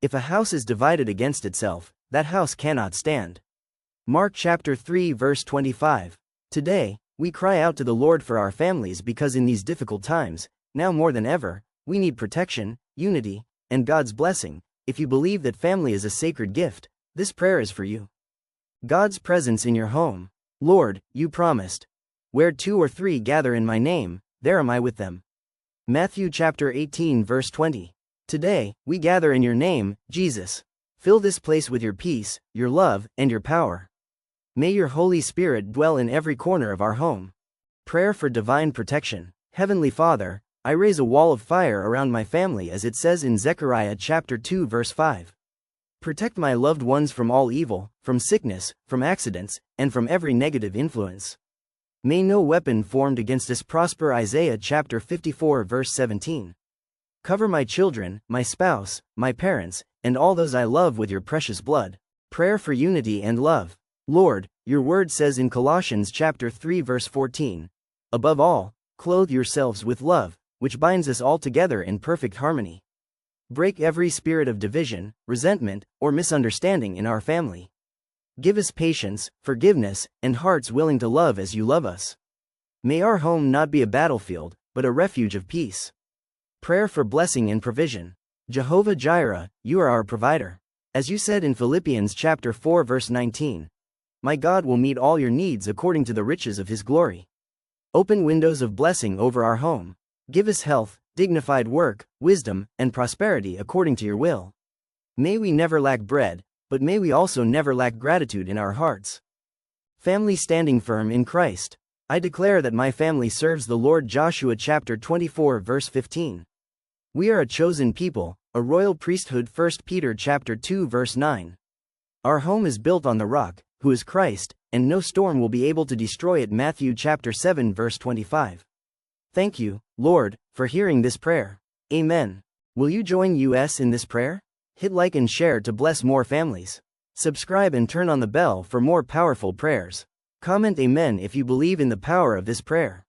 If a house is divided against itself, that house cannot stand. Mark chapter 3 verse 25. Today, we cry out to the Lord for our families because in these difficult times, now more than ever, we need protection, unity, and God's blessing. If you believe that family is a sacred gift, this prayer is for you. God's presence in your home. Lord, you promised, where 2 or 3 gather in my name, there am I with them. Matthew chapter 18 verse 20. Today, we gather in your name, Jesus. Fill this place with your peace, your love, and your power. May your Holy Spirit dwell in every corner of our home. Prayer for divine protection. Heavenly Father, I raise a wall of fire around my family as it says in Zechariah chapter 2 verse 5. Protect my loved ones from all evil, from sickness, from accidents, and from every negative influence. May no weapon formed against us prosper. Isaiah chapter 54 verse 17. Cover my children, my spouse, my parents, and all those I love with your precious blood. Prayer for unity and love. Lord, your word says in Colossians chapter 3 verse 14, above all, clothe yourselves with love, which binds us all together in perfect harmony. Break every spirit of division, resentment, or misunderstanding in our family. Give us patience, forgiveness, and hearts willing to love as you love us. May our home not be a battlefield, but a refuge of peace. Prayer for blessing and provision. Jehovah Jireh, you are our provider. As you said in Philippians chapter 4 verse 19, my God will meet all your needs according to the riches of his glory. Open windows of blessing over our home. Give us health, dignified work, wisdom, and prosperity according to your will. May we never lack bread, but may we also never lack gratitude in our hearts. Family standing firm in Christ. I declare that my family serves the Lord. Joshua chapter 24 verse 15. We are a chosen people, a royal priesthood. 1 Peter chapter 2 verse 9. Our home is built on the rock, who is Christ, and no storm will be able to destroy it. Matthew chapter 7 verse 25. Thank you, Lord, for hearing this prayer. Amen. Will you join us in this prayer? Hit like and share to bless more families. Subscribe and turn on the bell for more powerful prayers. Comment Amen if you believe in the power of this prayer.